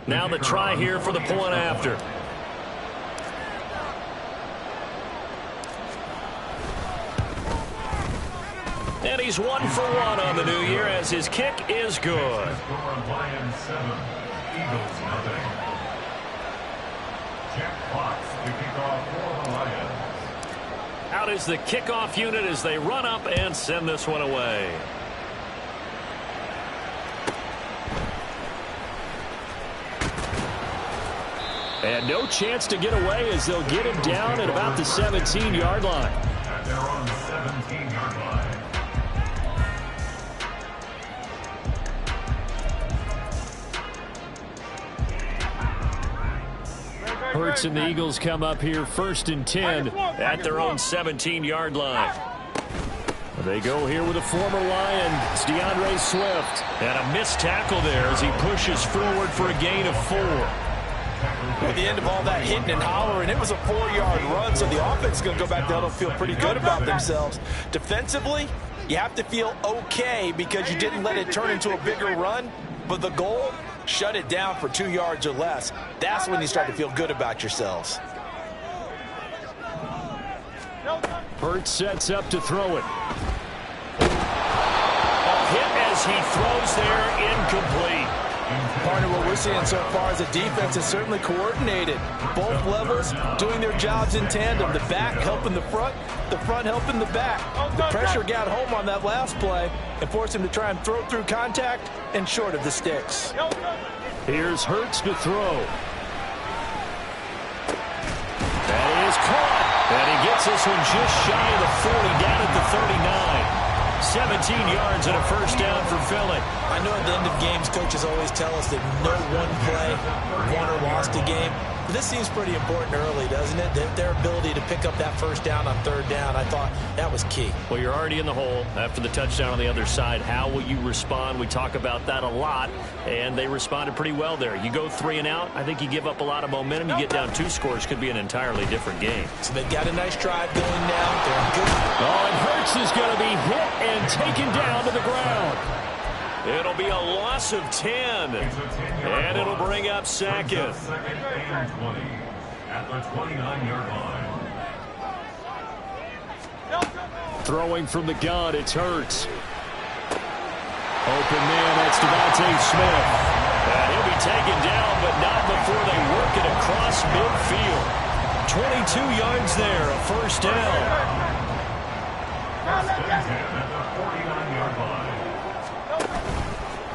Now the try here for the point after. And he's 1 for 1 on the new year as his kick is good. Lions 7, Eagles nothing. Jack Fox to kick off for the Lions. Out is the kickoff unit as they run up and send this one away. And no chance to get away as they'll get him down at about the 17-yard line. At their own 17-yard line. Hurts and the Eagles come up here 1st and 10 at their own 17-yard line. They go here with a former Lion, it's DeAndre Swift. And a missed tackle there as he pushes forward for a gain of 4. At the end of all that hitting and hollering, it was a 4-yard run, so the offense is going to go back down and feel pretty good about themselves. Defensively, you have to feel okay because you didn't let it turn into a bigger run, but the goal, shut it down for 2 yards or less. That's when you start to feel good about yourselves. Hurts sets up to throw it. A hit as he throws there, incomplete. Part of what we're seeing so far is the defense is certainly coordinated. Both levels doing their jobs in tandem. The back helping the front helping the back. The pressure got home on that last play and forced him to try and throw through contact and short of the sticks. Here's Hurts to throw. That is caught. And he gets this one just shy of the 40, down at the 39. 17 yards and a first down for Philly. I know at the end of games, coaches always tell us that no one play won or lost a game. But this seems pretty important early, doesn't it? Their ability to pick up that first down on 3rd down, I thought that was key. Well, you're already in the hole after the touchdown on the other side. How will you respond? We talk about that a lot, and they responded pretty well there. You go 3 and out, I think you give up a lot of momentum. You get down 2 scores, could be an entirely different game. So they've got a nice drive going now. They're in good. Oh, and Hurts is going to be hit and taken down to the ground. It'll be a loss of 10, and it'll bring up Sackett. 2nd and 20 at the 29-yard line. Throwing from the gun, it's Hurts. Open man, that's Devontae Smith. And he'll be taken down, but not before they work it across midfield. 22 yards there, a first down. 1st and 10 at the 49-yard line.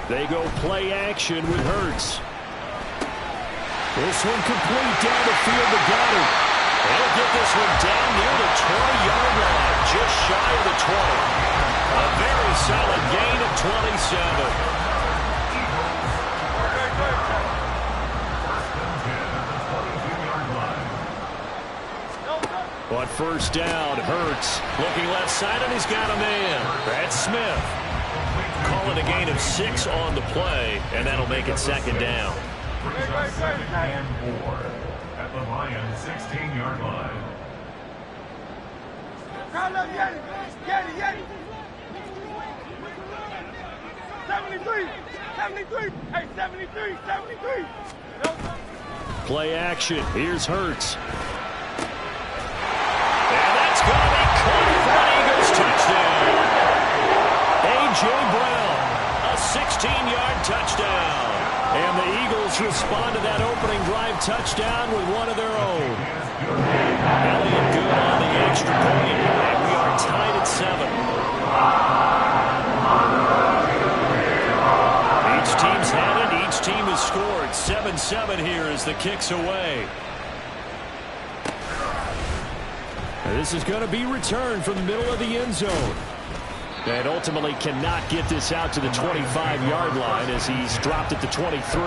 They go play action with Hurts. This one complete down the field to Goddard. He'll get this one down near the 20-yard line, just shy of the 20. A very solid gain of 27. But first down, Hurts looking left side, and he's got a man. That's Smith. Call it a gain of 6 on the play, and that'll make it 2nd down. Brings up 2nd and 4 at the Lions 16-yard line. 73. Play action. Here's Hurts. And that's going to be caught for an Eagles touchdown. A.J. Brown, a 16-yard touchdown. And the Eagles respond to that opening drive touchdown with one of their own. Elliott good on the extra point, and we are tied at 7. Each team's had it. Each team has scored. 7-7 here as the kick's away. This is going to be returned from the middle of the end zone. And ultimately cannot get this out to the 25-yard line as he's dropped at the 23.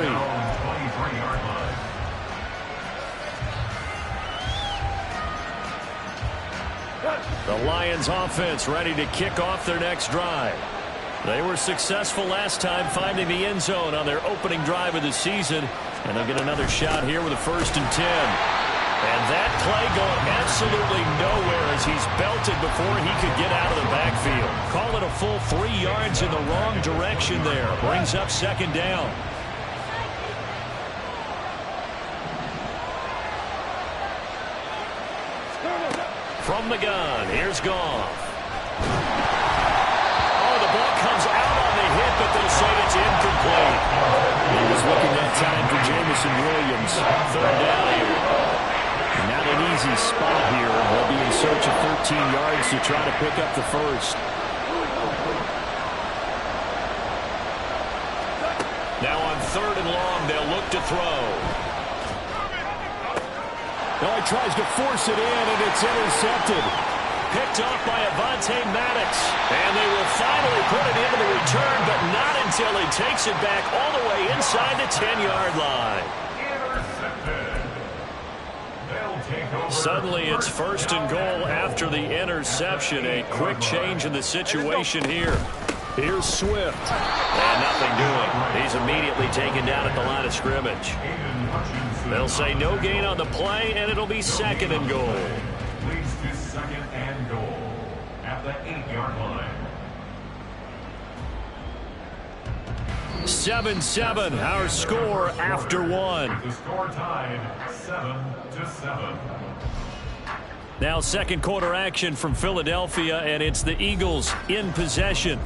The Lions offense ready to kick off their next drive. They were successful last time finding the end zone on their opening drive of the season. And they'll get another shot here with a 1st and 10. And that play going absolutely nowhere as he's belted before he could get out of the backfield. Call it a full 3 yards in the wrong direction there. Brings up 2nd down. from the gun. Here's Goff. Oh, the ball comes out on the hit, but they'll say it's incomplete. He was looking that time for Jameson Williams. Third down here. Not an easy spot here. They'll be in search of 13 yards to try to pick up the first. Now on third and long, they'll look to throw. Now he tries to force it in, and it's intercepted. Picked off by Avonte Maddox. And they will finally put it into the return, but not until he takes it back all the way inside the 10-yard line. Suddenly it's first and goal after the interception. A quick change in the situation here. Here's Swift. And nothing doing. He's immediately taken down at the line of scrimmage. They'll say no gain on the play, and it'll be second and goal. Leads to second and goal at the 8-yard line. 7-7, our score after one. The score tied 7-7. Now second quarter action from Philadelphia, and it's the Eagles in possession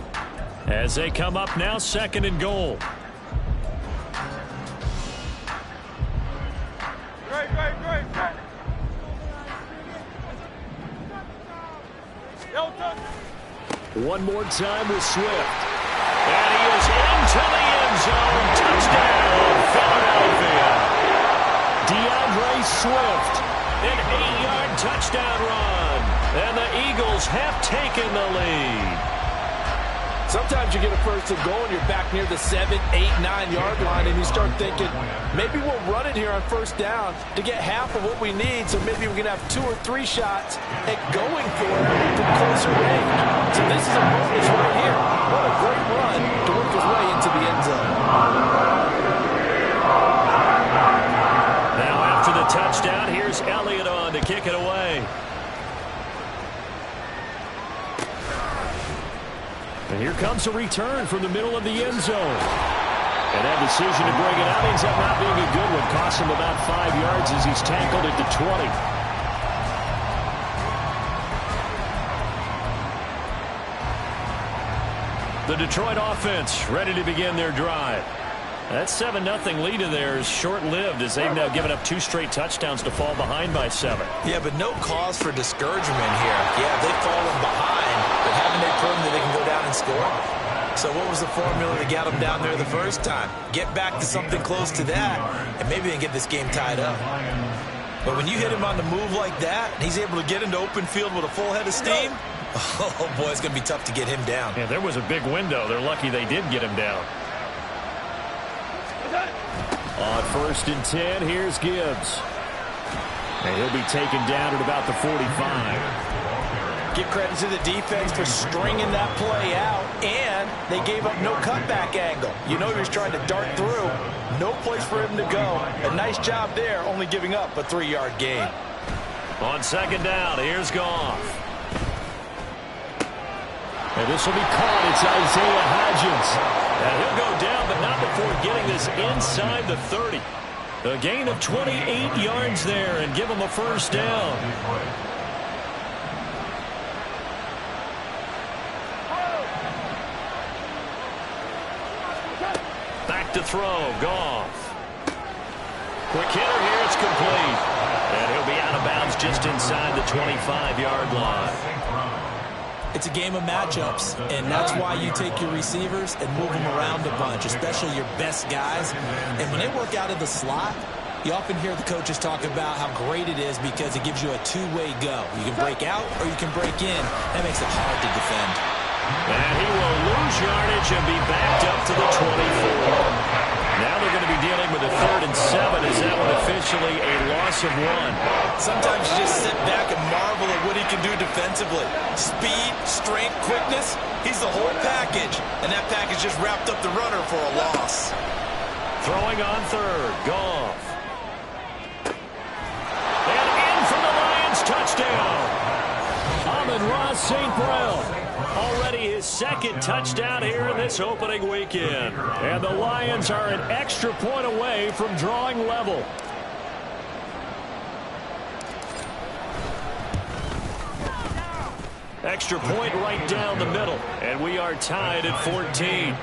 as they come up now second and goal. One more time with Swift. And he is into the end zone. Touchdown, Philadelphia. DeAndre Swift, an 8-yard touchdown run. And the Eagles have taken the lead. Sometimes you get a first and goal and you're back near the 7, 8, 9-yard line, and you start thinking, maybe we'll run it here on first down to get half of what we need, so maybe we can have 2 or 3 shots at going for it from closer range. So this is a bonus right here. What a great run to work his way into the end zone. Now after the touchdown, here's Elliott on to kick it away. And here comes a return from the middle of the end zone. And that decision to bring it out ends up not being a good one. Costs him about 5 yards as he's tackled at the 20. The Detroit offense ready to begin their drive. That 7-0 lead of theirs short-lived as they've now given up 2 straight touchdowns to fall behind by 7. Yeah, but no cause for discouragement here. Yeah, they've fallen behind, but haven't they proven that they can go down and score? So what was the formula that got them down there the first time? Get back to something close to that, and maybe they can get this game tied up. But when you hit him on the move like that, and he's able to get into open field with a full head of steam, oh boy, it's going to be tough to get him down. Yeah, there was a big window. They're lucky they did get him down. On first and 10, here's Gibbs. And he'll be taken down at about the 45. Give credit to the defense for stringing that play out, and they gave up no cutback angle. You know he was trying to dart through. No place for him to go. A nice job there, only giving up a 3-yard gain. On second down, here's Goff. And this will be caught. It's Isaiah Hodgins. And he'll go down, but not before getting this inside the 30. A gain of 28 yards there and give him a first down. Back to throw, Goff. Quick hitter here, it's complete. And he'll be out of bounds just inside the 25-yard line. It's a game of matchups, and that's why you take your receivers and move them around a bunch, especially your best guys. And when they work out of the slot, you often hear the coaches talk about how great it is because it gives you a two-way go. You can break out or you can break in. That makes it hard to defend. And he will lose yardage and be backed up to the 24. Now they're going to be dealing with a 3rd and 7. Is that one officially a loss of 1? Sometimes you just sit back and marvel at what he can do defensively. Speed, strength, quickness, he's the whole package. And that package just wrapped up the runner for a loss. Throwing on 3rd, Goff. And in for the Lions, touchdown. Amon-Ra St. Brown. Already his 2nd touchdown here in this opening weekend. And the Lions are an extra point away from drawing level. Extra point right down the middle, and we are tied at 14.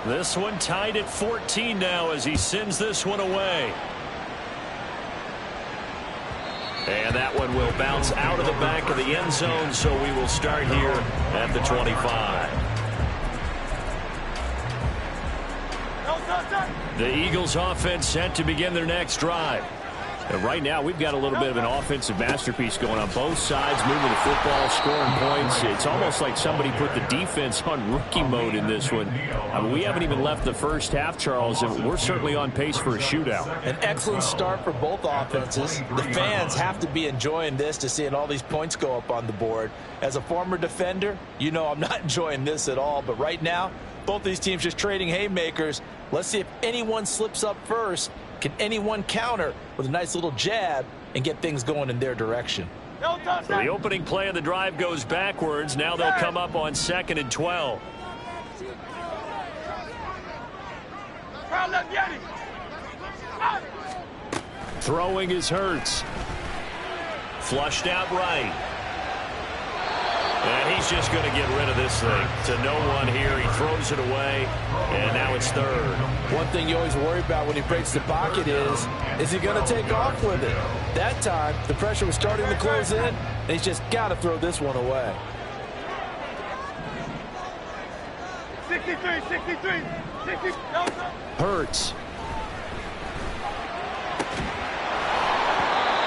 This one tied at 14 now as he sends this one away. And that one will bounce out of the back of the end zone, so we will start here at the 25. The Eagles offense set to begin their next drive. And right now, we've got a little bit of an offensive masterpiece going on both sides, moving the football, scoring points. It's almost like somebody put the defense on rookie mode in this one. I mean, we haven't even left the first half, Charles, and we're certainly on pace for a shootout. An excellent start for both offenses. The fans have to be enjoying this to seeing all these points go up on the board. As a former defender, you know I'm not enjoying this at all. But right now, both these teams just trading haymakers. Let's see if anyone slips up first. Can anyone counter with a nice little jab and get things going in their direction? So the opening play of the drive goes backwards. Now they'll come up on 2nd and 12. Throwing is Hurts. Flushed out right. And he's just going to get rid of this thing. To no one here. He throws it away. And now it's 3rd. One thing you always worry about when he breaks the pocket is he going to take off with it? That time, the pressure was starting to close in, and he's just got to throw this one away. 63. Hurts.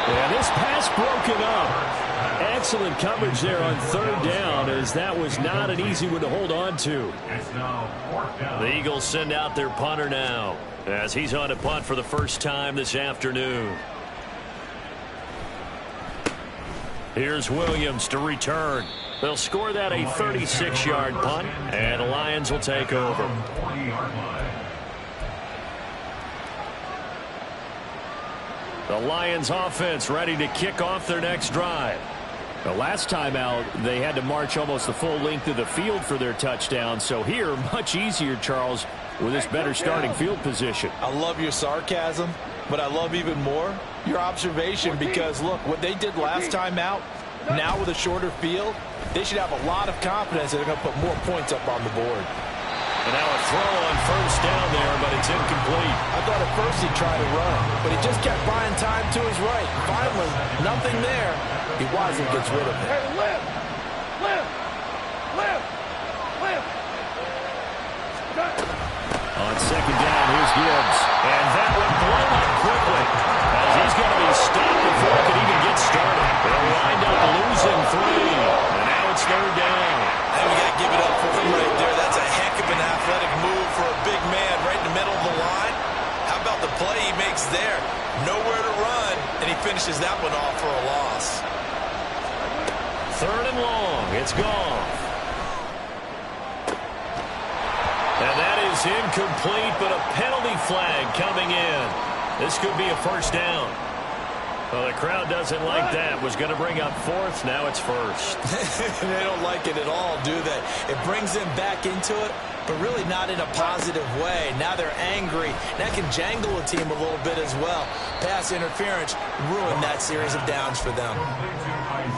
And this pass broken up. Excellent coverage there on 3rd down, as that was not an easy one to hold on to. The Eagles send out their punter now, as he's on a punt for the first time this afternoon. Here's Williams to return. They'll score that a 36-yard punt, and the Lions will take over. The Lions offense ready to kick off their next drive. The last time out, they had to march almost the full length of the field for their touchdown. So here, much easier, Charles, with this better starting field position. I love your sarcasm, but I love even more your observation, because, look, what they did last time out, now with a shorter field, they should have a lot of confidence that they're going to put more points up on the board. And now a throw on 1st down there, but it's incomplete. I thought at first he'd try to run, but he just kept buying time to his right. Finally, nothing there. He wisely gets rid of it. Hey, live! On 2nd down, here's Gibbs. And that one blown up quickly, as he's going to be stopped before it could even get started. They'll wind up losing 3. And now it's 3rd down. And we got to give it up for him right there. That's a heck of an athletic move for a big man right in the middle of the line. How about the play he makes there? Nowhere to run, and he finishes that one off for a loss. 3rd and long. It's gone. And that is incomplete, but a penalty flag coming in. This could be a 1st down. Well, the crowd doesn't like that. Was going to bring up 4th. Now it's 1st. They don't like it at all, do they? It brings them back into it, but really not in a positive way. Now they're angry. That can jangle a team a little bit as well. Pass interference ruined that series of downs for them.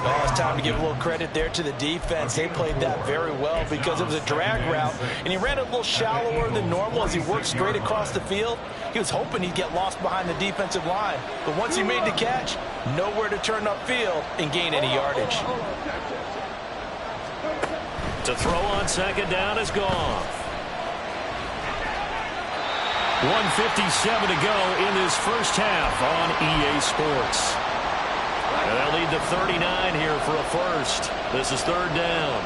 Well, it's time to give a little credit there to the defense. They played that very well because it was a drag route, and he ran a little shallower than normal as he worked straight across the field. He was hoping he'd get lost behind the defensive line, but once he made the catch, nowhere to turn upfield and gain any yardage. To throw on 2nd down is gone. 1:57 to go in this first half on EA Sports. And they'll lead to 39 here for a 1st. This is 3rd down.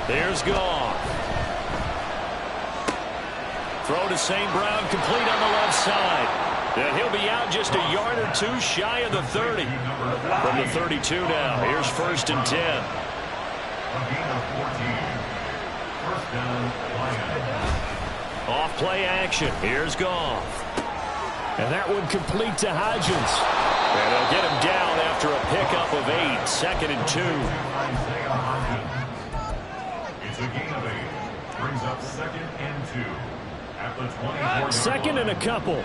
There's Goff. Throw to St. Brown, complete on the left side. And he'll be out just a yard or 2 shy of the 30. From the 32 now. Here's 1st and 10. Off play action. Here's Goff. And that one complete to Hodgins. And they'll get him down after a pickup of 8. 2nd and 2. It's a gain of 8. Brings up 2nd and 2. At the 24. 2nd and a couple.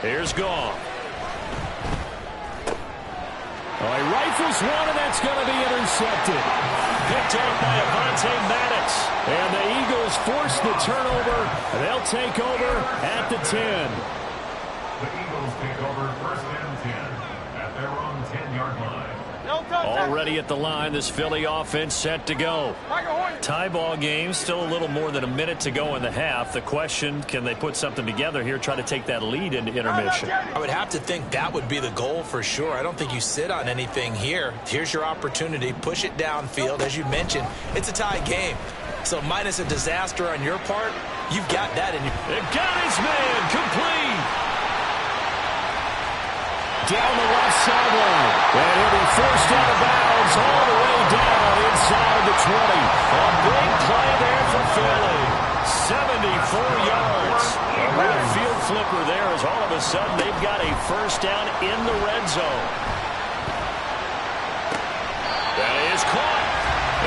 Here's Goff. Oh, he rifles one, and that's going to be intercepted. Picked off by Avonte Maddox. And the Eagles force the turnover. They'll take over at the 10. The Eagles take over 1st and 10 at their own 10-yard line. Already at the line, this Philly offense set to go. Tie ball game, still a little more than a minute to go in the half. The question, can they put something together here, try to take that lead into intermission? I would have to think that would be the goal for sure. I don't think you sit on anything here. Here's your opportunity. Push it downfield. As you mentioned, it's a tie game. So minus a disaster on your part, you've got that in your... It got his man complete. Down the left sideline. And he'll be forced out of bounds all the way down inside the 20. A big play there for Philly. 74 yards. A real field flipper there as all of a sudden they've got a first down in the red zone. That is caught.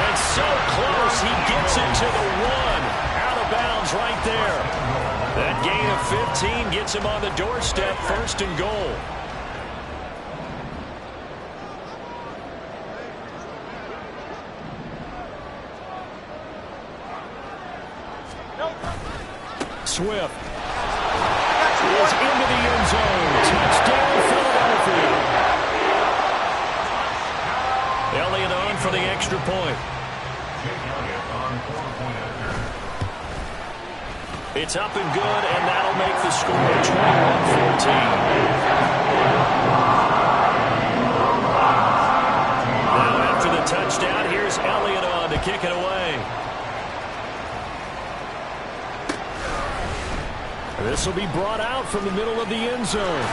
And so close, he gets it to the 1. Out of bounds right there. That gain of 15 gets him on the doorstep, 1st and goal. Swift is into the end zone. Touchdown, Philadelphia. Elliott on for the extra point. It's up and good, and that'll make the score 21-14. Now after the touchdown, here's Elliott on to kick it away. This will be brought out from the middle of the end zone.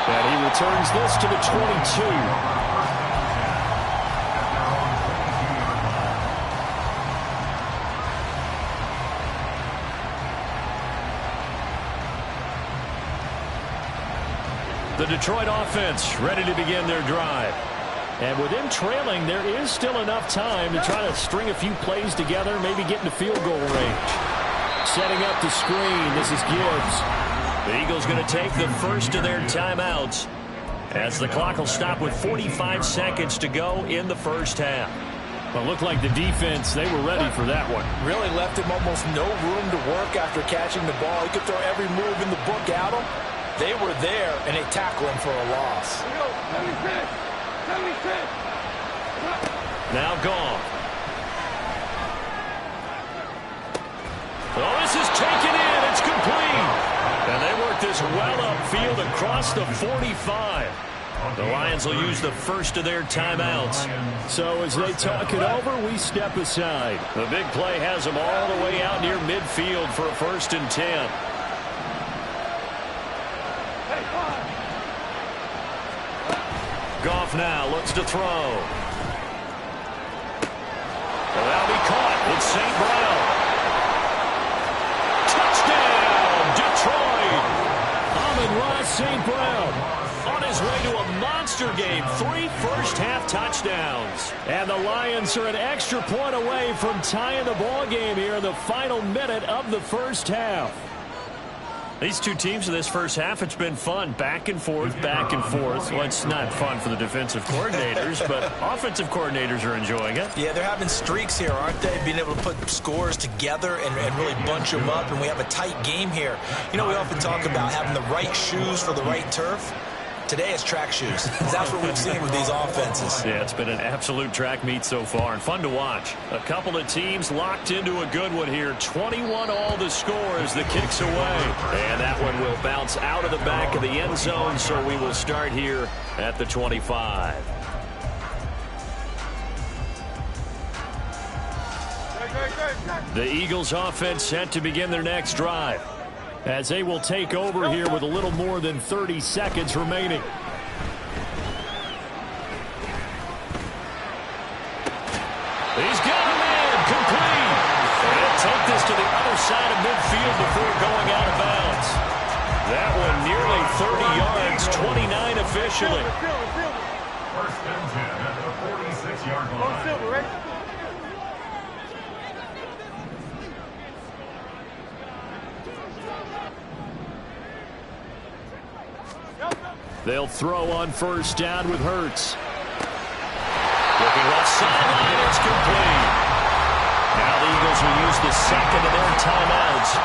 And he returns this to the 22. The Detroit offense ready to begin their drive. And with them trailing, there is still enough time to try to string a few plays together, maybe get into field goal range. Setting up the screen, this is Gibbs. The Eagles going to take the first of their timeouts as the clock will stop with 45 seconds to go in the first half. Well, it looked like the defense, they were ready for that one. Really left him almost no room to work after catching the ball. He could throw every move in the book at him. They were there, and they tackle him for a loss. Now Goff. Oh, this is taken in. It's complete. And they work this well upfield across the 45. The Lions will use the first of their timeouts. So as they talk it over, we step aside. The big play has them all the way out near midfield for a 1st and 10. Goff now looks to throw. Well, that'll be caught. It's St. Brown. Touchdown, Detroit. Amon-Ra St. Brown on his way to a monster game. 3 first-half touchdowns. And the Lions are an extra point away from tying the ball game here in the final minute of the first half. These two teams in this first half, it's been fun. Back and forth, back and forth. Well, it's not fun for the defensive coordinators, but offensive coordinators are enjoying it. Yeah, they're having streaks here, aren't they? Being able to put scores together and really bunch them up, and we have a tight game here. You know, we often talk about having the right shoes for the right turf. Today it's track shoes. That's what we've seen with these offenses. Yeah, it's been an absolute track meet so far and fun to watch. A couple of teams locked into a good one here. 21 all the score as the kick's away. And that one will bounce out of the back of the end zone, so we will start here at the 25. The Eagles offense set to begin their next drive, as they will take over here with a little more than 30 seconds remaining. side of midfield before going out of bounds. That one nearly 30 yards, 29 officially. First and 10 at the 46-yard line. They'll throw on first down with Hurts. Looking left sideline, it's complete. Now the Eagles will use the second of their timeouts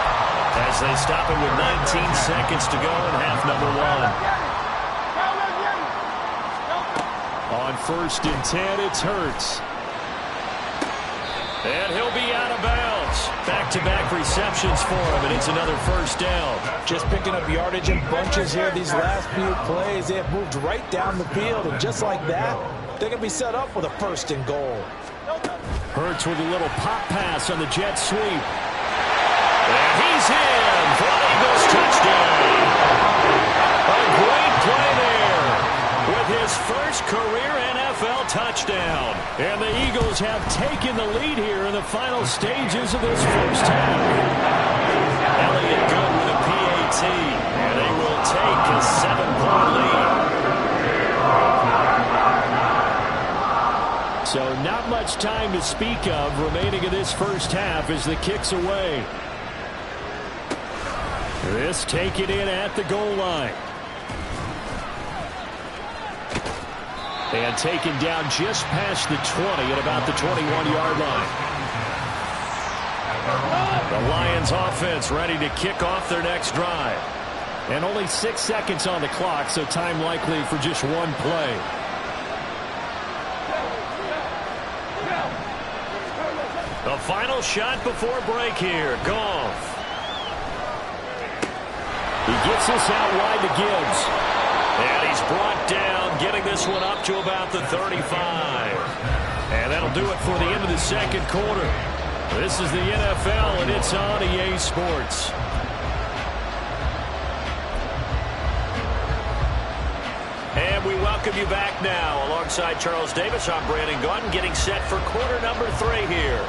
as they stop it with 19 seconds to go in half number 1. On first and 10, it's Hurts. And he'll be out of bounds. Back-to-back receptions for him, and it's another first down. Just picking up yardage in bunches here these last few plays. They have moved right down the field, and just like that, they're going to be set up with a first and goal. Hurts with a little pop pass on the jet sweep. And he's in for an Eagles touchdown. A great play there with his first career NFL touchdown. And the Eagles have taken the lead here in the final stages of this first half. Elliott good with a PAT, and they will take a 7-point lead. So not much time to speak of remaining in this first half as the kick's away. This taken in at the goal line. And taken down just past the 20 at about the 21-yard line. The Lions offense ready to kick off their next drive. And only 6 seconds on the clock, so time likely for just one play. The final shot before break here. Goff. He gets this out wide to Gibbs. And he's brought down, getting this one up to about the 35. And that'll do it for the end of the second quarter. This is the NFL, and it's on EA Sports. And we welcome you back now. Alongside Charles Davis, I'm Brandon Gaudin, getting set for quarter number 3 here.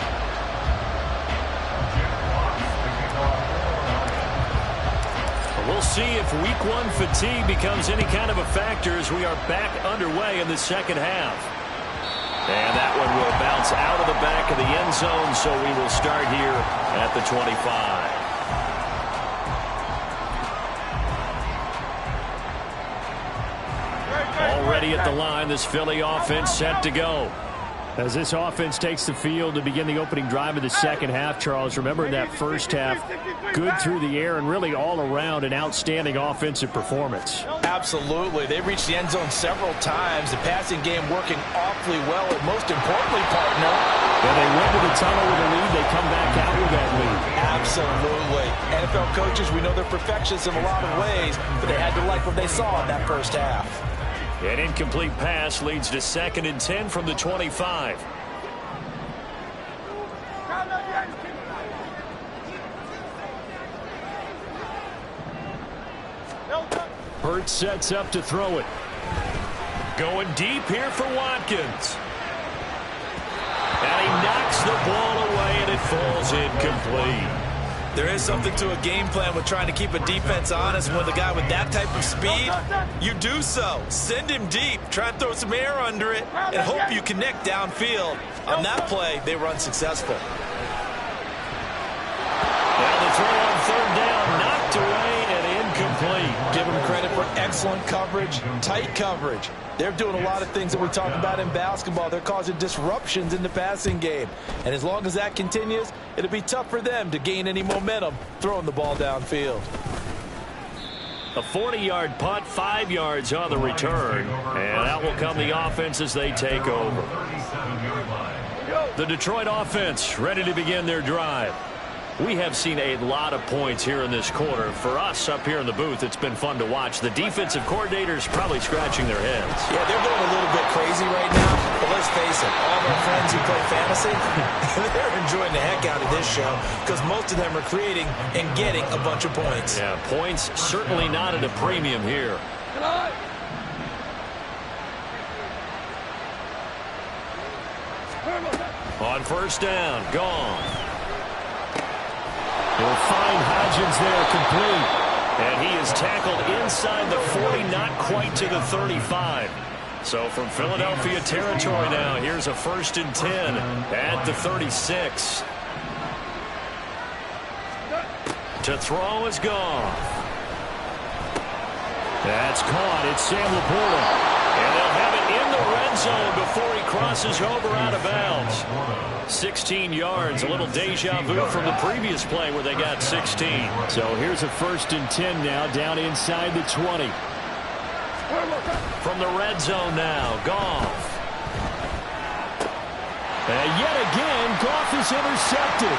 We'll see if week 1 fatigue becomes any kind of a factor as we are back underway in the second half. And that one will bounce out of the back of the end zone, so we will start here at the 25. Already at the line, this Philly offense set to go. As this offense takes the field to begin the opening drive of the second half, Charles, remember in that first half, good through the air and really all around an outstanding offensive performance. Absolutely. They reached the end zone several times. The passing game working awfully well, and most importantly, partner, when they went to the tunnel with a lead, they come back out with that lead. Absolutely. NFL coaches, we know they're perfectionists in a lot of ways, but they had to like what they saw in that first half. An incomplete pass leads to 2nd and 10 from the 25. Hurts sets up to throw it. Going deep here for Watkins. And he knocks the ball away, and it falls incomplete. There is something to a game plan with trying to keep a defense honest. With a guy with that type of speed, you do so. Send him deep. Try and throw some air under it and hope you connect downfield. On that play, they were unsuccessful. And the throw on 3rd down, knocked away and incomplete. Give them credit for excellent coverage, tight coverage. They're doing a lot of things that we talk about in basketball. They're causing disruptions in the passing game. And as long as that continues, it'll be tough for them to gain any momentum throwing the ball downfield. A 40-yard punt, 5 yards on the return. And out will come the offense as they take over. The Detroit offense ready to begin their drive. We have seen a lot of points here in this quarter. For us up here in the booth, it's been fun to watch. The defensive coordinators probably scratching their heads. Yeah, they're going a little bit crazy right now. But let's face it, all of our friends who play fantasy, they're enjoying the heck out of this show because most of them are creating and getting a bunch of points. Yeah, points certainly not at a premium here. On first down, gone. He'll find Hodgins there, complete. And he is tackled inside the 40, not quite to the 35. So from Philadelphia territory now, here's a 1st and 10 at the 36. To throw is Goff. That's caught. It's Sam Laporta. And they'll have it in the red zone before he crosses over out of bounds. 16 yards, a little deja vu from the previous play where they got 16. So here's a 1st and 10 now, down inside the 20. From the red zone now, Goff. And yet again, Goff is intercepted.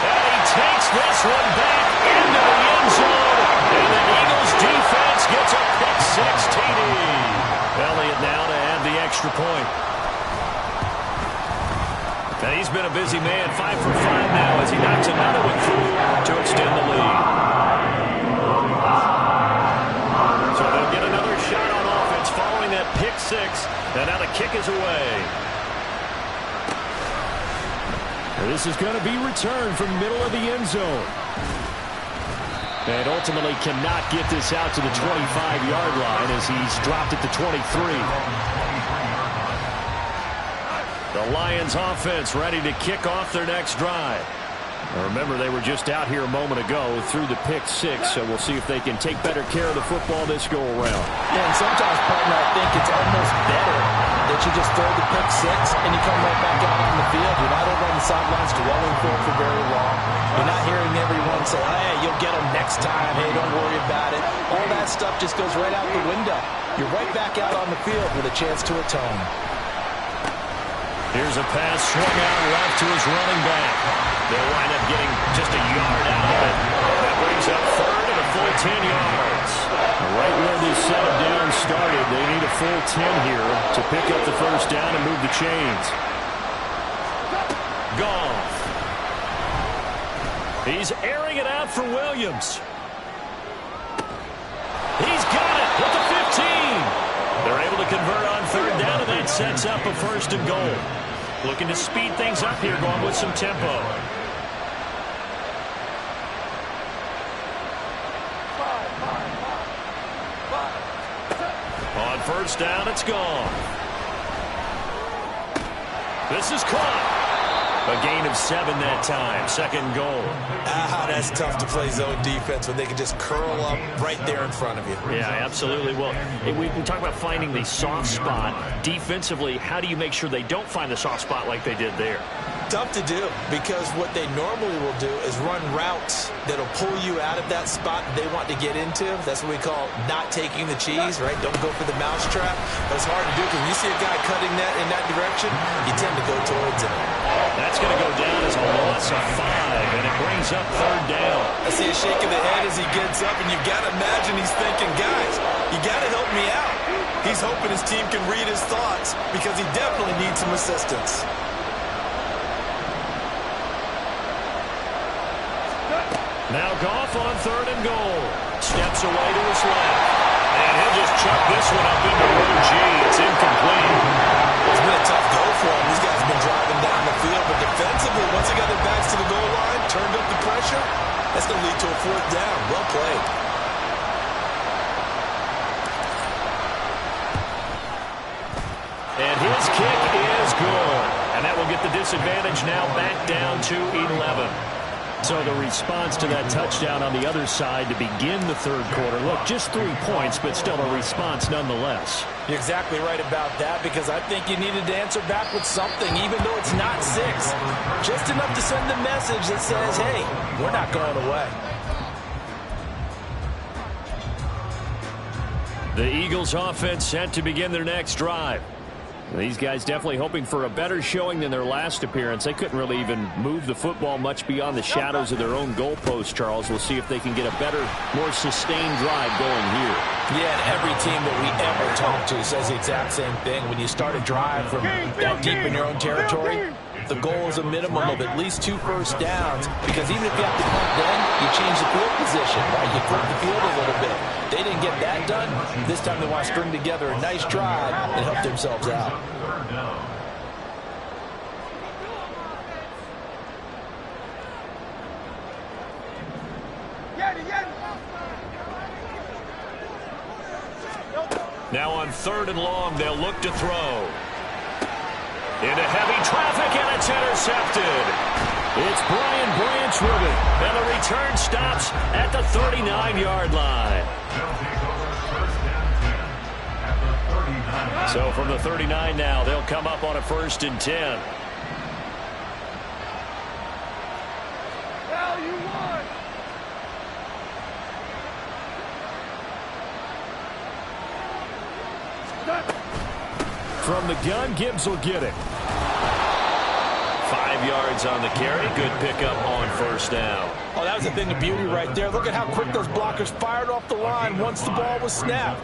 And he takes this one back into the end zone. And the Eagles defense gets a pick-6 TD. Elliott now to add the extra point. Now he's been a busy man, 5 for 5 now as he knocks another one through to extend the lead. So they'll get another shot on offense following that pick-6, and now the kick is away. And this is going to be returned from the middle of the end zone. And ultimately cannot get this out to the 25-yard line as he's dropped at the 23. The Lions offense ready to kick off their next drive. Now remember, they were just out here a moment ago through the pick-6, so we'll see if they can take better care of the football this go-around. Yeah, and sometimes, partner, I think it's almost better that you just throw the pick-6 and you come right back out on the field. You're not over on the sidelines dwelling for very long. You're not hearing everyone say, hey, you'll get them next time. Hey, don't worry about it. All that stuff just goes right out the window. You're right back out on the field with a chance to atone. Here's a pass swung out left to his running back. They'll wind up getting just a yard out of it. That brings up 3rd and a full 10 yards. Right where this set of downs started, they need a full 10 here to pick up the 1st down and move the chains. Goff. He's airing it out for Williams. He's got it at the 15. They're able to convert on 3rd down, and that sets up a 1st and goal. Looking to speed things up here, going with some tempo. On 1st down, it's gone. This is caught. A gain of 7 that time. 2nd goal. That's tough to play zone defense when they can just curl up right there in front of you. Yeah, absolutely. Well, we can talk about finding the soft spot. Defensively, how do you make sure they don't find the soft spot like they did there? Tough to do, because what they normally will do is run routes that'll pull you out of that spot they want to get into. That's what we call not taking the cheese, right? Don't go for the mousetrap. But it's hard to do because when you see a guy cutting that in that direction, you tend to go towards him. That's going to go down as a loss of 5, and it brings up 3rd down. I see a shake of the head as he gets up, and you've got to imagine he's thinking, guys, you got to help me out. He's hoping his team can read his thoughts because he definitely needs some assistance. Now Goff on 3rd and goal. Steps away to his left. And he'll just chuck this one up into row G. It's incomplete. It's been a tough go for him. These guys have been driving down the field. But defensively, once they got their backs to the goal line, turned up the pressure, that's going to lead to a 4th down. Well played. And his kick is good. And that will get the disadvantage now back down to 11. So the response to that touchdown on the other side to begin the 3rd quarter. Look, just 3 points, but still a response nonetheless. You're exactly right about that, because I think you needed to answer back with something, even though it's not 6. Just enough to send a message that says, hey, we're not going away. The Eagles offense set to begin their next drive. These guys definitely hoping for a better showing than their last appearance. They couldn't really even move the football much beyond the shadows of their own goalpost, Charles. We'll see if they can get a better, more sustained drive going here. Yeah, and every team that we ever talk to says the exact same thing. When you start a drive from that deep in your own territory, the goal is a minimum of at least 2 first downs, because even if you have to punt then, you change the field position, right? You flip the field a little bit. They didn't get that done. This time they want to string together a nice drive and help themselves out. Now on 3rd and long, they'll look to throw. Into heavy traffic, and it's intercepted. It's Brian Branch with it, and the return stops at the 39-yard line. So from the 39 now, they'll come up on a 1st and 10. From the gun, Gibbs will get it. 5 yards on the carry. Good pickup on 1st down. Oh, that was a thing of beauty right there. Look at how quick those blockers fired off the line once the ball was snapped.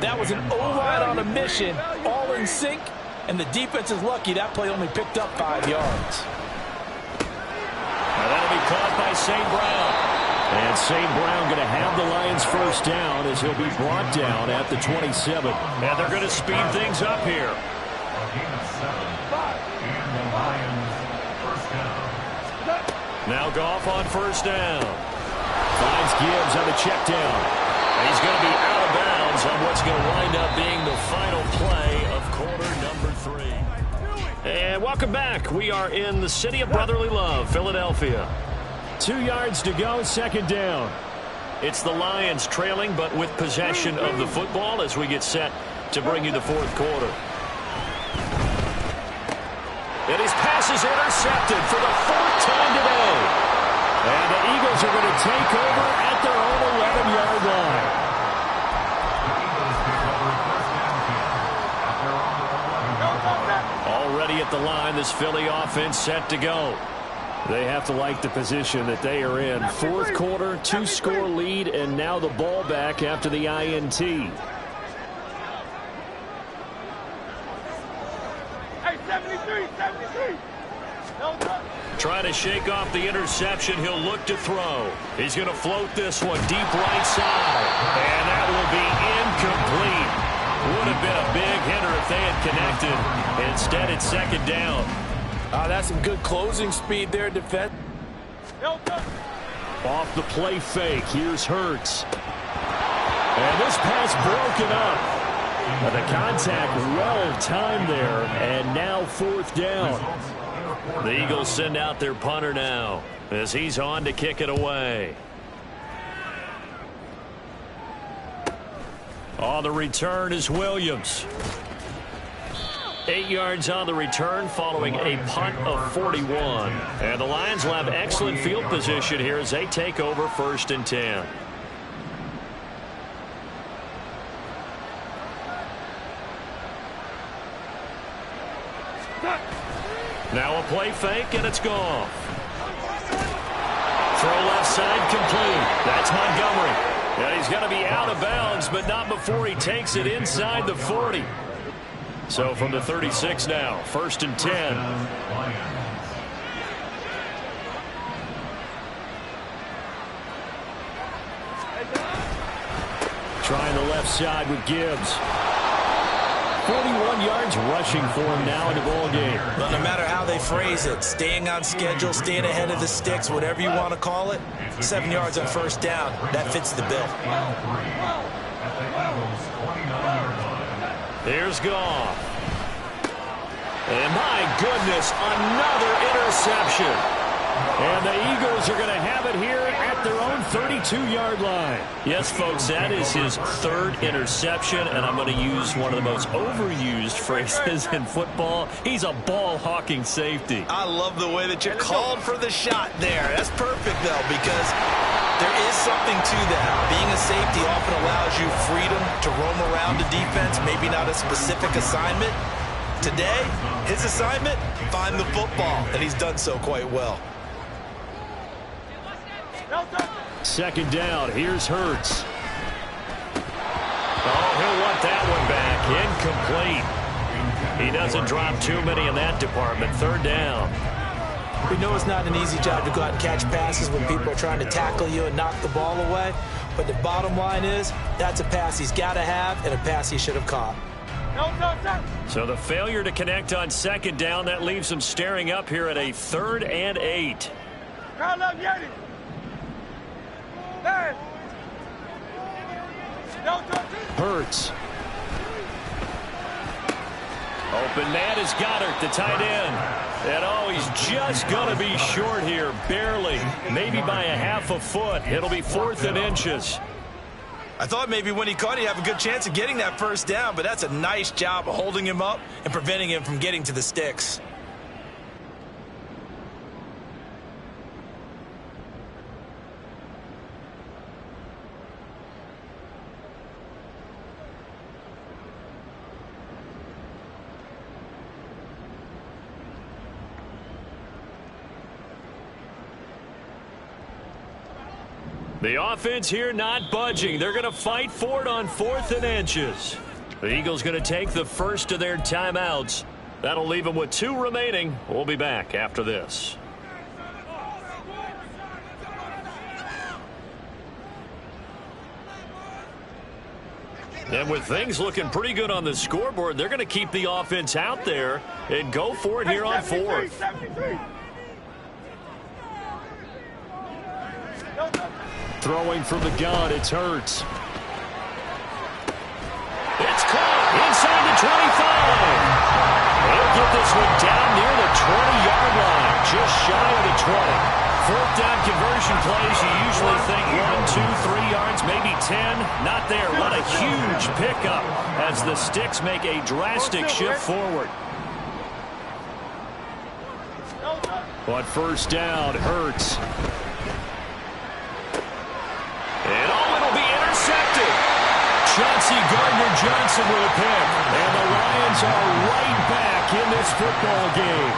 That was an O-line on a mission, all in sync, and the defense is lucky that play only picked up 5 yards. Now that'll be caught by St. Brown. And St. Brown going to have the Lions 1st down as he'll be brought down at the 27. And they're going to speed things up here. Now Goff on 1st down. Finds Gibbs on the check down. And he's going to be out of bounds on what's going to wind up being the final play of quarter number 3. And welcome back. We are in the city of brotherly love, Philadelphia. 2 yards to go, 2nd down. It's the Lions trailing, but with possession of the football as we get set to bring you the 4th quarter. And his pass is intercepted for the 4th time today. And the Eagles are going to take over at their own 11-yard line. Already at the line, this Philly offense set to go. They have to like the position that they are in. 4th quarter, 2-score lead, and now the ball back after the INT. Hey, 73. Trying to shake off the interception. He'll look to throw. He's going to float this one deep right side. And that will be incomplete. Would have been a big hitter if they had connected. Instead, it's 2nd down. That's some good closing speed there, defense. Off the play fake, here's Hurts. And this pass broken up. The contact well timed there, and now 4th down. The Eagles send out their punter now as he's on to kick it away. On the return is Williams. 8 yards on the return following a punt of 41. And the Lions will have excellent field position here as they take over 1st and 10. Now a play fake, and it's gone. Throw left side complete. That's Montgomery. And he's going to be out of bounds, but not before he takes it inside the 40. So from the 36 now, 1st and 10. Trying the left side with Gibbs. 41 yards rushing for him now in the ball game. Well, no matter how they phrase it, staying on schedule, staying ahead of the sticks, whatever you want to call it, 7 yards on 1st down, that fits the bill. Here's Goff. And my goodness, another interception. And the Eagles are going to have it here at their own 32-yard line. Yes, folks, that is his 3rd interception, and I'm going to use one of the most overused phrases in football. He's a ball-hawking safety. I love the way that you called for the shot there. That's perfect, though, because there is something to that. Being a safety often allows you freedom to roam around the defense, maybe not a specific assignment. Today, his assignment, find the football, and he's done so quite well. 2nd down, here's Hurts. Oh, he'll want that one back. Incomplete. He doesn't drop too many in that department. 3rd down. We know it's not an easy job to go out and catch passes when people are trying to tackle you and knock the ball away. But the bottom line is, that's a pass he's got to have and a pass he should have caught. So the failure to connect on 2nd down, that leaves him staring up here at a 3rd and 8. Hurts. Open man is Goddard, the tight end. And oh, he's just going to be short here, barely. Maybe by a half a foot. It'll be 4th and inches. I thought maybe when he caught, he'd have a good chance of getting that 1st down, but that's a nice job of holding him up and preventing him from getting to the sticks. The offense here not budging. They're going to fight for it on 4th and inches. The Eagles going to take the first of their timeouts. That'll leave them with 2 remaining. We'll be back after this. And with things looking pretty good on the scoreboard, they're going to keep the offense out there and go for it here on 4th. Throwing from the gun, it's Hurts. It's caught inside the 25. They'll get this one down near the 20-yard line, just shy of the 20. 4th down conversion plays, you usually think 1, 2, 3 yards, maybe 10. Not there. What a huge pickup as the sticks make a drastic shift forward. On 1st down, Hurts. And oh, it'll be intercepted. Chauncey Gardner-Johnson with a pick. And the Lions are right back in this football game.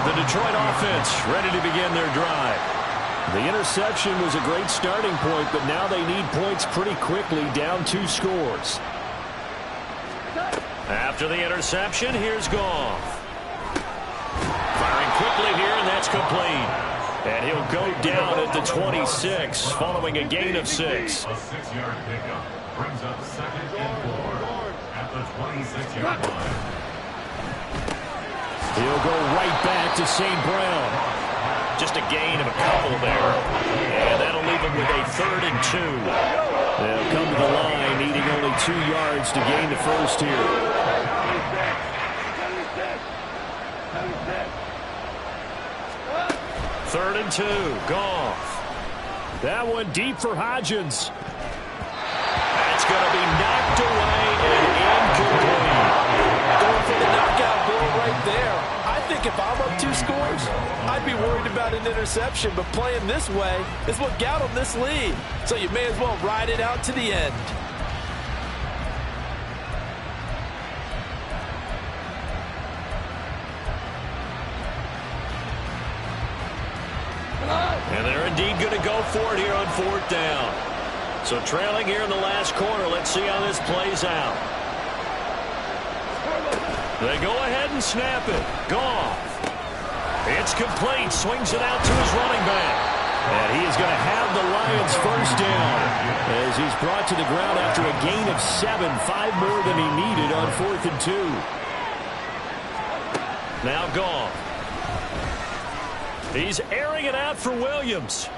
The Detroit offense ready to begin their drive. The interception was a great starting point, but now they need points pretty quickly, down 2 scores. After the interception, here's Goff. Firing quickly here, and that's complete. And he'll go down at the 26 following a gain of 6. A 6-yard pickup brings up 2nd and 4 at the 26-yard line. He'll go right back to St. Brown. Just a gain of a couple there. And that'll leave him with a 3rd and 2. They'll come to the line needing only 2 yards to gain the first here. 3rd and 2, Goff. That one deep for Hodgins. That's going to be knocked away and incomplete. Going for the knockout blow right there. I think if I'm up 2 scores, I'd be worried about an interception, but playing this way is what got them this lead. So you may as well ride it out to the end. And they're indeed going to go for it here on 4th down. So trailing here in the last quarter. Let's see how this plays out. They go ahead and snap it. Goff. It's complete. Swings it out to his running back. And he is going to have the Lions first down as he's brought to the ground after a gain of 7, 5 more than he needed on 4th and 2. Now Goff. He's airing it out for Williams.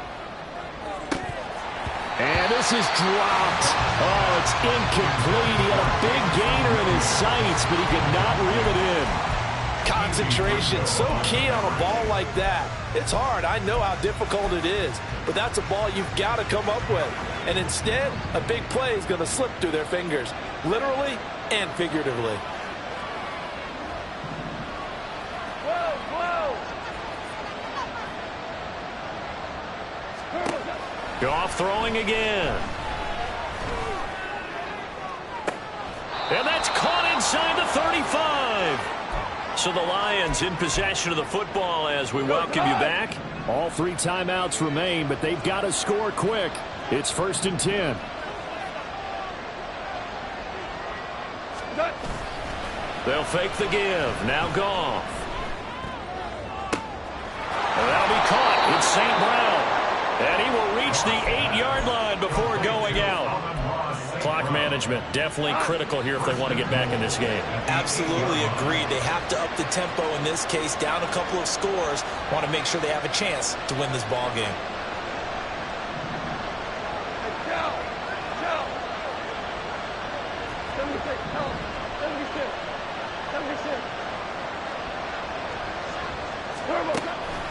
And this is dropped. Oh, it's incomplete. He had a big gainer in his sights, but he could not reel it in. Concentration, so key on a ball like that. It's hard. I know how difficult it is, but that's a ball you've got to come up with. And instead, a big play is going to slip through their fingers, literally and figuratively. Goff throwing again. And that's caught inside the 35. So the Lions in possession of the football as we welcome you back. All 3 timeouts remain, but they've got to score quick. It's 1st and 10. They'll fake the give. Now Goff. And that'll be caught. It's St. Brown. And he will reach the 8-yard line before going out. Clock management definitely critical here if they want to get back in this game. Absolutely agreed. They have to up the tempo in this case, down a couple of scores. Want to make sure they have a chance to win this ball game.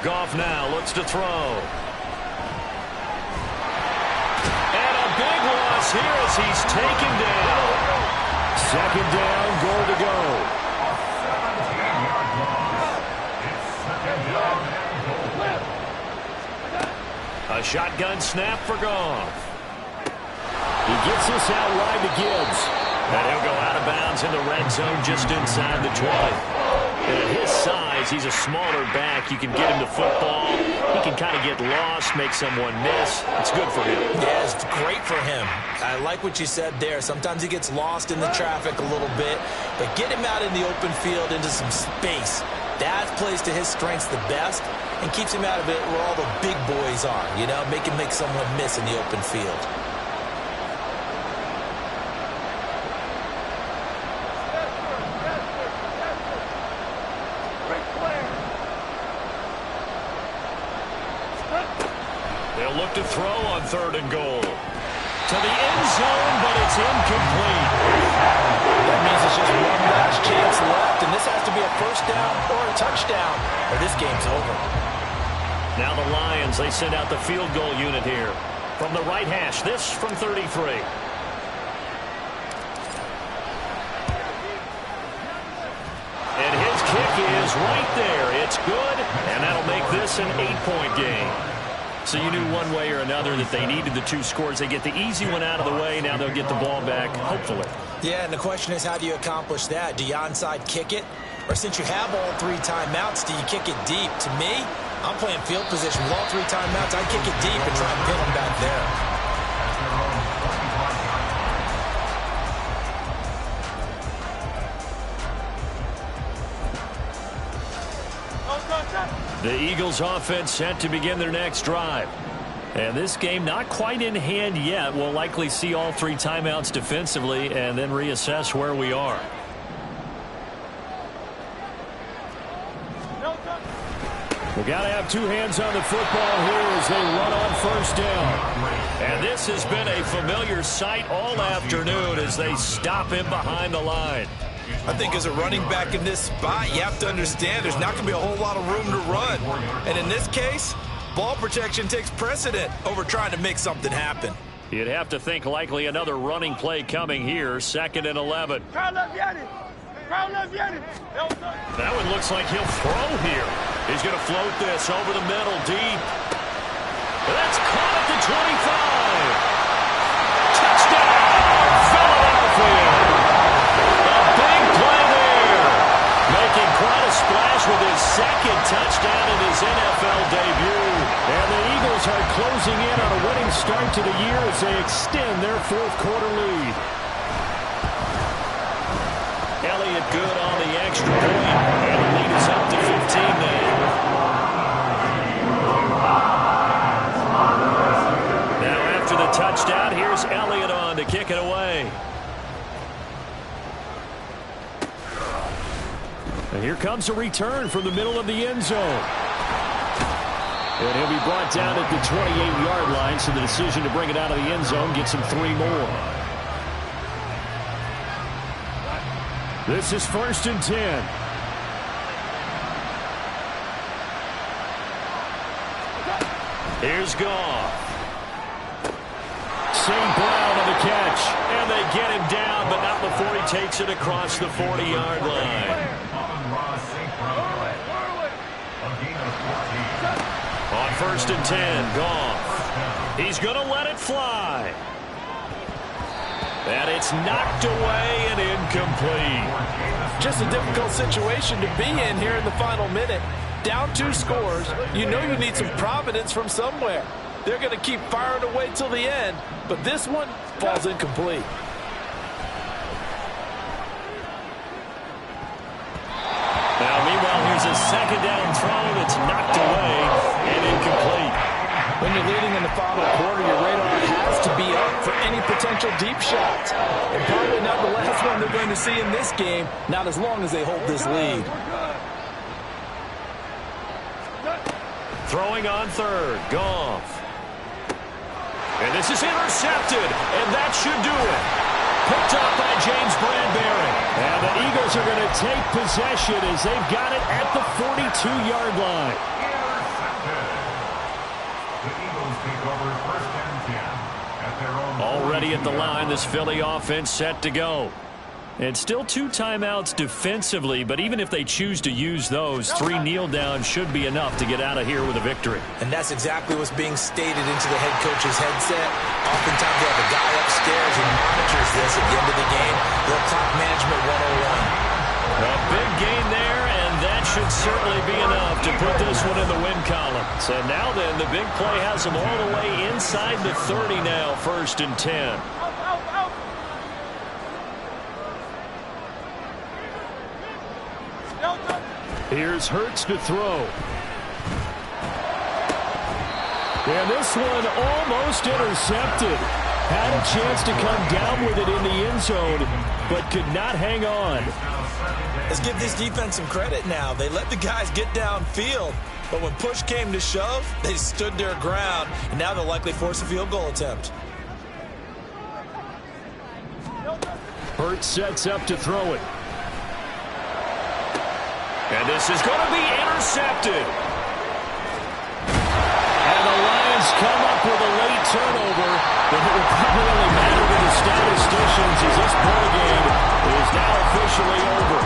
Goff now looks to throw. And a big loss here as he's taken down. Second down, goal to go. A shotgun snap for Goff. He gets this out wide to Gibbs. And he'll go out of bounds in the red zone just inside the 20. At his size, he's a smaller back. You can get him to football. He can kind of get lost, make someone miss. It's good for him. Yeah, it's great for him. I like what you said there. Sometimes he gets lost in the traffic a little bit, but get him out in the open field into some space. That plays to his strengths the best and keeps him out of it where all the big boys are, you know, make him make someone miss in the open field. They'll look to throw on 3rd and goal. To the end zone, but it's incomplete. That means it's just one last chance left, and this has to be a first down or a touchdown, or this game's over. Now the Lions, they send out the field goal unit here. From the right hash, this from 33. And his kick is right there. It's good, and that'll make this an 8-point game. So you knew one way or another that they needed the 2 scores. They get the easy one out of the way. Now they'll get the ball back, hopefully. Yeah, and the question is, how do you accomplish that? Do you onside kick it? Or since you have all 3 timeouts, do you kick it deep? To me, I'm playing field position with all 3 timeouts. I kick it deep and try and pin them back there. The Eagles offense set to begin their next drive. And this game not quite in hand yet. We'll likely see all 3 timeouts defensively and then reassess where we are. We got to have 2 hands on the football here as they run on 1st down. And this has been a familiar sight all afternoon as they stop him behind the line. I think as a running back in this spot, you have to understand there's not going to be a whole lot of room to run. And in this case, ball protection takes precedent over trying to make something happen. You'd have to think likely another running play coming here, 2nd and 11. That one looks like he'll throw here. He's going to float this over the middle deep. That's caught at the 25. Touchdown, Philadelphia. Making quite a splash with his 2nd touchdown in his NFL debut. And the Eagles are closing in on a winning start to the year as they extend their 4th quarter lead. Elliott good on the extra point. And the lead is up to 15 now. Now after the touchdown, here's Elliott on to kick it away. And here comes a return from the middle of the end zone. And he'll be brought down at the 28-yard line, so the decision to bring it out of the end zone gets him 3 more. This is 1st and 10. Here's Goff. St. Brown on the catch. And they get him down, but not before he takes it across the 40-yard line. On 1st and 10, Goff. He's going to let it fly. And it's knocked away and incomplete. Just a difficult situation to be in here in the final minute. Down 2 scores. You know you need some providence from somewhere. They're going to keep firing away till the end, but this one falls incomplete. It's knocked away and incomplete. When you're leading in the final quarter, your radar has to be up for any potential deep shots. And probably not the last one they're going to see in this game, not as long as they hold this lead. Throwing on third, Goff. And this is intercepted, and that should do it. Picked up by James Bradbury. And the Eagles are going to take possession as they've got it at the 42-yard line. The Eagles take over first and 10 at their own. Already at the line, this Philly offense set to go. And still 2 timeouts defensively, but even if they choose to use those, 3 kneel downs should be enough to get out of here with a victory. And that's exactly what's being stated into the head coach's headset. Oftentimes they have a guy upstairs who monitors this at the end of the game. Little clock management 101. A big gain there, and that should certainly be enough to put this one in the win column. So now then, the big play has them all the way inside the 30 now, first and 10. Here's Hurts to throw. And this one almost intercepted. Had a chance to come down with it in the end zone, but could not hang on. Let's give this defense some credit now. They let the guys get downfield, but when push came to shove, they stood their ground, and now they'll likely force a field goal attempt. Hurts sets up to throw it. And this is going to be intercepted. And the Lions come up with a late turnover, but it will probably only matter to the statisticians as this ball game is now officially over.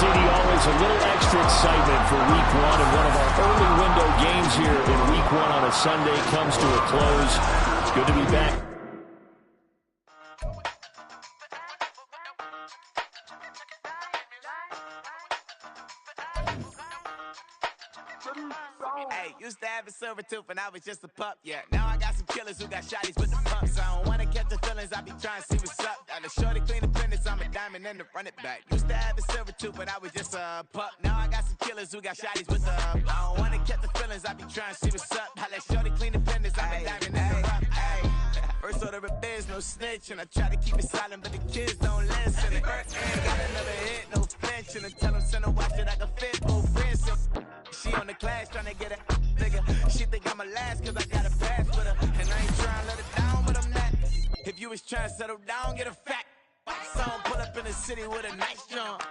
CD, always a little extra excitement for Week 1, and one of our early window games here in Week 1 on a Sunday comes to a close. It's good to be back. Hey, used to have a silver tooth when I was just a pup, yeah. Now I got some killers who got shotties with the pumps. I don't wanna catch the feelings, I be trying to see what's up. Got a shorty clean the fitness, I'm a diamond and to run it back. Used to have a silver tooth when I was just a pup. Now I got some killers who got shotties with the I don't wanna catch the feelings, I be trying to see what's up. I let shorty clean the fitness, I'm a diamond and to run it. First order of biz, no snitch, and I try to keep it silent, but the kids don't listen. And got another hit, no flinch, and I tell them send a watch that I can fit, no friends. She on the class trying to get a nigga. She think I'm a last cause I got a pass with her. And I ain't trying to let her down, but I'm not. If you was trying to settle down, get a fact. Song pull up in the city with a nice jump.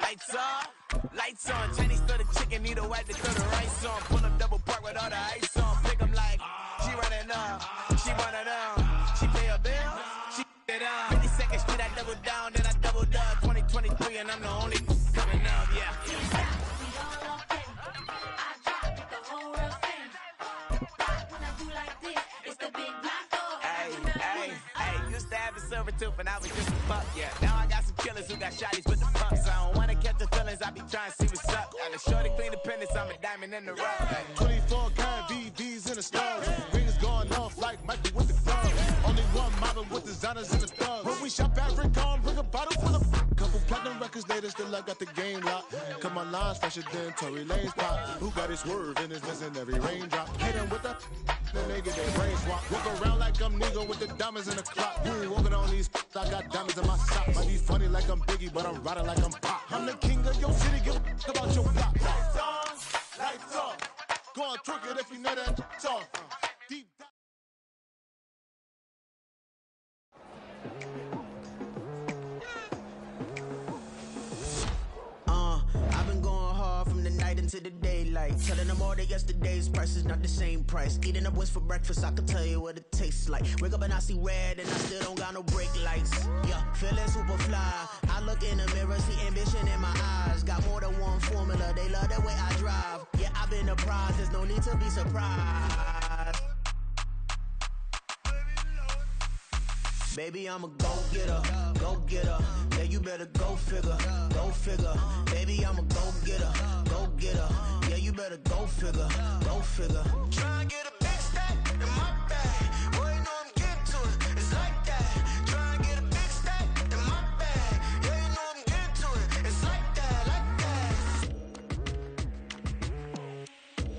Lights off, lights on. Chinese throw the chicken, need a wipe to throw the rice on. Pull up double park with all the ice on. Pick 'em like, she running up, she running up. She pay her bill, she it up. 52nd Street, I double down, then I doubled up. 2023, and I'm the only coming up, yeah. Silver tooth and I was just a pup, yeah. Now I got some killers who got shotties with the pumps. I don't wanna catch the feelings, I be trying to see what's up. Got a shorty clean the pendants, I'm a diamond in the rough. Hey. 24 karat VVs in the stars. Rings going off like Michael with the club. Only one model with designers in the thugs. When we shop at Rincon, bring a bottle full of couple platinum records later, still I got the game locked. Cause my lines fresher than Tory Lane's pop. Who got his swerve and is missing every raindrop. Hit him with the then they get their brains swapped. Walk around like I'm Nego with the diamonds in the clock. You ain't walking on these, I got diamonds in my sock. Might be funny like I'm Biggie, but I'm riding like I'm Pop. I'm the king of your city, give a about your block. Lights on, lights off. Go on, twerk it if you know that it's off. Deep down. I've been going hard from the night into the daylight. Telling them all that yesterday's price is not the same price. Eating up what's for breakfast, I can tell you what it tastes like. Wake up and I see red and I still don't got no brake lights. Yeah, feeling super fly. I look in the mirror, see ambition in my eyes. Got more than one formula, they love the way I drive. Yeah, I've been a prize, there's no need to be surprised. Baby, I'm a go-getter, go-getter. Yeah, you better go figure, go figure. Baby, I'm a go-getter, go-getter. Yeah, you better go figure, go figure.